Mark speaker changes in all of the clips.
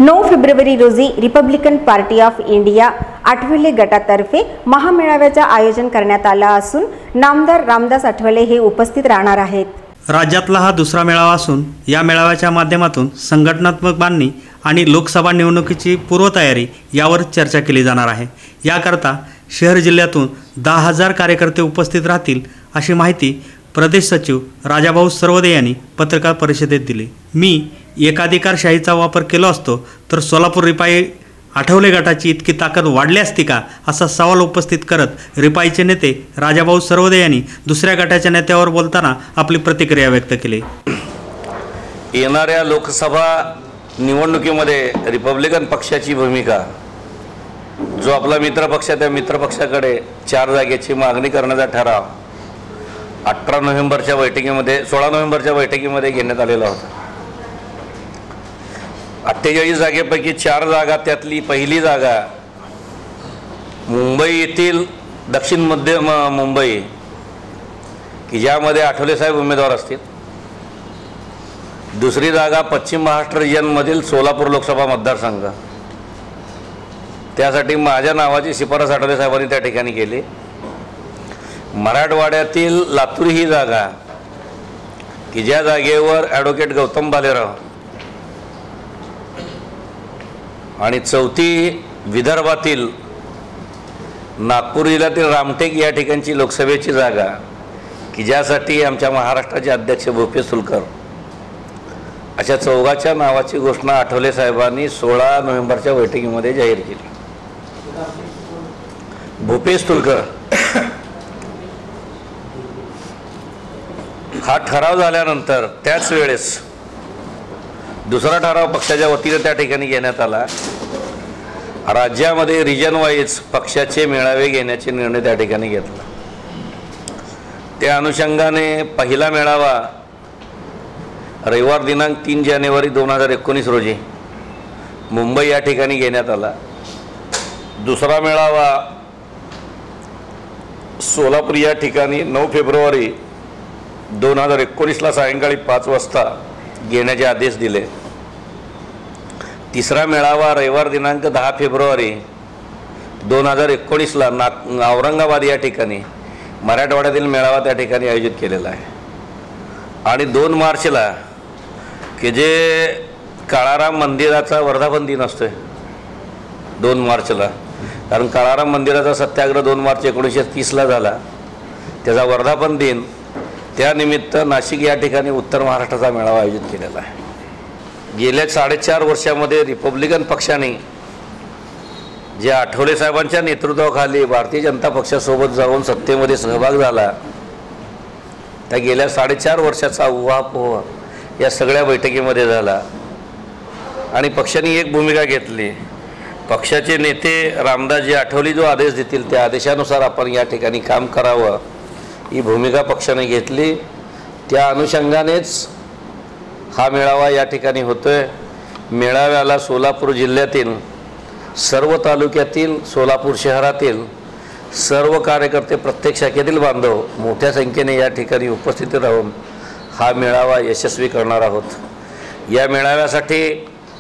Speaker 1: 9 फेब्रुवारी रोजी Republican party of India Athawale गटातर्फे महामेळाव्याचे आयोजन करण्यात आले असून नामदार रामदास आठवले हे उपस्थित राहणार आहेत।
Speaker 2: राज्यातला हा दुसरा मेळावा असून या मेळाव्याच्या माध्यमातून संघटनात्मक बांधणी आणि लोकसभा निवडणुकीची पूर्वतयारी यावर चर्चा केली जाणार आहे। याकरता शहर जिल्ह्यातून 10,000 कार्यकर्ते उपस्थित राहतील अशी माहिती प्रदेश सचिव राजाभाऊ सरवदे यांनी पत्रकार परिषदेत दिली। मी एकाधिकारशाहीचा वापर केला असतो तर सोलापूर रिपाई आठवले गटाची इतकी ताकद वाढली असती का असा सवाल उपस्थित करत रिपाईचे नेते राजाभाऊ सरवदे यांनी दुसऱ्या गटाच्या नेत्यावर बोलताना आपली प्रतिक्रिया व्यक्त केली।
Speaker 3: येणाऱ्या लोकसभा निवडणुकीमध्ये रिपब्लिकन पक्षाची भूमिका, जो आपला मित्रपक्ष त्या मित्रपक्षाकडे 4 जागेची मागणी करण्याचा ठराव 18 नोव्हेंबरच्या बैठकीमध्ये 16 नोव्हेंबरच्या बैठकीमध्ये घेण्यात आलेला होता। 48 जागेपैकी 4 जागा, त्यातली पहिली जागा मुंबई येथील दक्षिण मध्य मुंबई की ज्यामध्ये आठवले साहेब उमेदवार असतील। दुसरी जागा पश्चिम महाराष्ट्र रिजनमधील सोलापूर लोकसभा मतदारसंघ, त्यासाठी माझ्या नावाची शिफारस आठवले साहेबांनी त्या ठिकाणी केली। मराठवाड्यातील लातूर ही जागा की ज्या जागेवर ॲडव्होकेट गौतम भालेराव आणि चौथी विदर्भातील नागपूर जिल्ह्यातील रामटेक या ठिकाणची लोकसभेची जागा की ज्यासाठी आमच्या महाराष्ट्राचे अध्यक्ष भूपेश सुलकर अशा चौघाच्या नावाची घोषणा आठवले साहेबांनी 16 नोव्हेंबरच्या बैठकीमध्ये जाहीर केली। भूपेश सुलकर हा ठराव झाल्यानंतर त्याच वेळेस दुसरा ठराव पक्षाच्या वतीने त्या ठिकाणी घेण्यात आला। राज्यामध्ये रिजन वाईज पक्षाचे मेळावे घेण्याचे निर्णय त्या ठिकाणी घेतला। त्या अनुषंगाने पहिला मेळावा रविवार दिनांक 3 जानेवारी 2019 रोजी मुंबई या ठिकाणी घेण्यात आला। दुसरा मेळावा सोलापूर या ठिकाणी 9 फेब्रुवारी 2019ला सायंकाळी 5 वाजता घेण्याचे आदेश दिले। तिसरा मेळावा रविवार दिनांक 10 फेब्रुवारी 2019ला औरंगाबाद या ठिकाणी मराठवाड्यातील मेळावा त्या ठिकाणी आयोजित केलेला आहे। आणि 2 मार्चला की जे काळाराम मंदिराचा वर्धापन दिन असतोय 2 मार्चला, कारण काळाराम मंदिराचा सत्याग्रह 2 मार्च 1930ला झाला, त्याचा वर्धापन दिन, त्यानिमित्त नाशिक या ठिकाणी उत्तर महाराष्ट्राचा मेळावा आयोजित केलेला आहे। गेल्या 4.5 वर्षामध्ये रिपब्लिकन पक्षाने जे आठवले साहेबांच्या नेतृत्वाखाली भारतीय जनता पक्षासोबत जाऊन सत्तेमध्ये सहभाग झाला, त्या गेल्या 4.5 वर्षाचा उहापोह या सगळ्या बैठकीमध्ये झाला। आणि पक्षाने एक भूमिका घेतली, पक्षाचे नेते रामदासजी आठवले जो आदेश देतील त्या आदेशानुसार आपण या ठिकाणी काम करावं ही भूमिका पक्षाने घेतली। त्या अनुषंगानेच हा मेळावा या ठिकाणी होतोय। मेळाव्याला सोलापूर जिल्ह्यातील सर्व तालुक्यातील, सोलापूर शहरातील सर्व कार्यकर्ते, प्रत्येक शाखेतील बांधव मोठ्या संख्येने या ठिकाणी उपस्थित राहून हा मेळावा यशस्वी करणार आहोत। या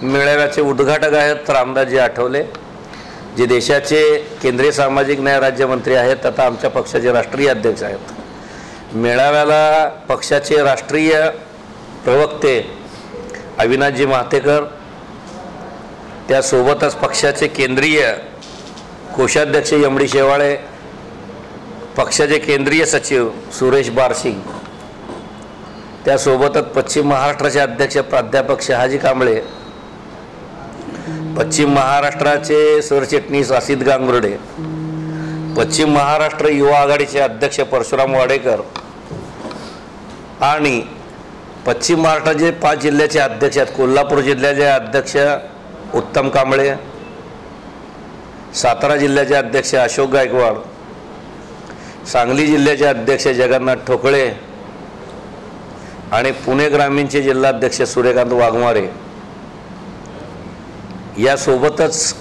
Speaker 3: मेळाव्याचे उद्घाटक आहेत रामदासजी आठवले, जे देशाचे केंद्रीय सामाजिक न्याय राज्यमंत्री आहेत तथा आमच्या पक्षाचे राष्ट्रीय अध्यक्ष आहेत। मेळाव्याला पक्षाचे राष्ट्रीय प्रवक्ते अविनाशजी महातेकर, त्यासोबतच पक्षाचे केंद्रीय कोषाध्यक्ष यमडी शेवाळे, पक्षाचे केंद्रीय सचिव सुरेश बारशी, त्यासोबतच पश्चिम महाराष्ट्राचे अध्यक्ष प्राध्यापक शहाजी कांबळे, पश्चिम महाराष्ट्राचे सरचिटणीस असित गांगुर्डे, पश्चिम महाराष्ट्र युवा आघाडीचे अध्यक्ष परशुराम वाडेकर आणि पश्चिम महाराष्ट्राचे 5 जिल्ह्याचे अध्यक्ष आहेत। कोल्हापूर जिल्ह्याचे अध्यक्ष उत्तम कांबळे, सातारा जिल्ह्याचे अध्यक्ष अशोक गायकवाड, सांगली जिल्ह्याचे अध्यक्ष जगन्नाथ ठोकळे आणि पुणे ग्रामीणचे जिल्हाध्यक्ष सूर्यकांत वाघमारे, यासोबतच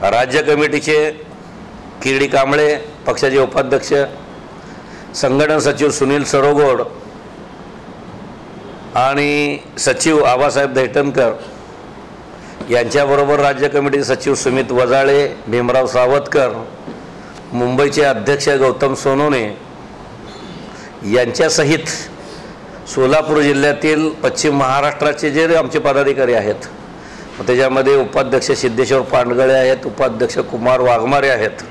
Speaker 3: राज्य कमिटीचे किरडी कांबळे, पक्षाचे उपाध्यक्ष, संघटन सचिव सुनील सरोगोड आणि सचिव आबासाहेब दैठणकर यांच्याबरोबर राज्य कमिटी सचिव सुमित वजाळे, भीमराव सावतकर, मुंबईचे अध्यक्ष गौतम सोनवणे यांच्यासहित सोलापूर जिल्ह्यातील पश्चिम महाराष्ट्राचे जे आमचे पदाधिकारी आहेत, त्याच्यामध्ये उपाध्यक्ष सिद्धेश्वर पांडगळे आहेत, उपाध्यक्ष कुमार वाघमारे आहेत,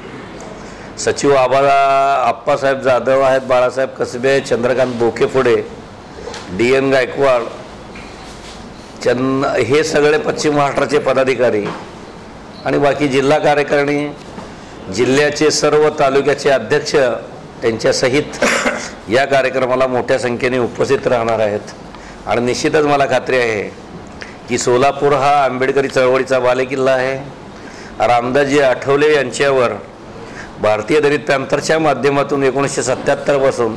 Speaker 3: सचिव आप्पासाहेब जाधव आहेत, बाळासाहेब कसबे, चंद्रकांत बोकेफुडे, DN गायकवाड, हे सगळे पश्चिम महाराष्ट्राचे पदाधिकारी आणि बाकी जिल्हा कार्यकारिणी, जिल्ह्याचे सर्व तालुक्याचे अध्यक्ष त्यांच्यासहित या कार्यक्रमाला मोठ्या संख्येने उपस्थित राहणार आहेत. आणि निश्चितच मला खात्री आहे की सोलापूर हा आंबेडकरी चळवळीचा बालेकिल्ला आहे. रामदासजी आठवले यांच्यावर भारतीय दलित पॅंथरच्या माध्यमातून 1977 पासून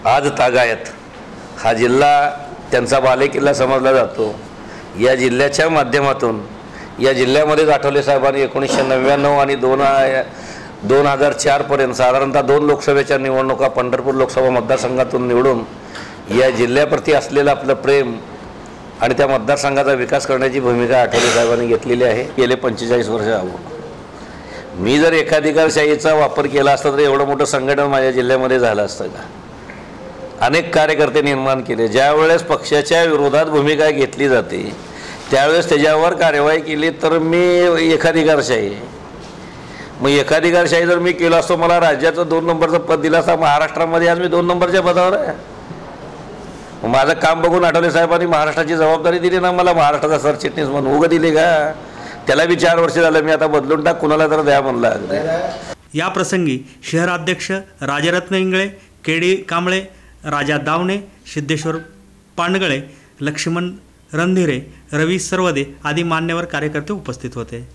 Speaker 3: आज तागायत हा जिल्हा त्यांचा बालेकिल्ला समजला जातो. या जिल्ह्याच्या माध्यमातून या जिल्ह्यामध्येच आठवले साहेबांनी 1999 आणि 2004 पर्यंत साधारणतः 2 लोकसभेच्या निवडणुका पंढरपूर लोकसभा मतदारसंघातून निवडून या जिल्ह्याप्रती असलेलं आपलं प्रेम आणि त्या मतदारसंघाचा विकास करण्याची भूमिका आठवले साहेबांनी घेतलेली आहे. गेले 45 वर्ष मी जर एकाधिकारशाहीचा वापर केला असता तर एवढं मोठं संघटन माझ्या जिल्ह्यामध्ये झालं असतं का? अनेक कार्यकर्ते निर्माण केले. ज्यावेळेस पक्षाच्या विरोधात भूमिका घेतली जाते त्यावेळेस त्याच्यावर कार्यवाही केली तर मी एकाधिकारशाही. मग एकाधिकारशाही जर मी केलं असतो, मला राज्याचं 2 नंबरचं पद दिलं असतं. महाराष्ट्रामध्ये आज मी 2 नंबरच्या पदावर आहे. माझं काम बघून आठवले साहेबांनी महाराष्ट्राची जबाबदारी दिली ना मला, महाराष्ट्राचा सरचिटणीस म्हणून उगं दिली का? त्याला बी 4 वर्ष झालं, मी आता बदलून टाक, कुणाला तर द्या म्हणलं.
Speaker 2: या प्रसंगी शहराध्यक्ष राजरत्न इंगळे, KD कांबळे, राजा दावणे, सिद्धेश्वर पांडगळे, लक्ष्मण रणधीरे, रवी सरवदे आदी मान्यवर कार्यकर्ते उपस्थित होते.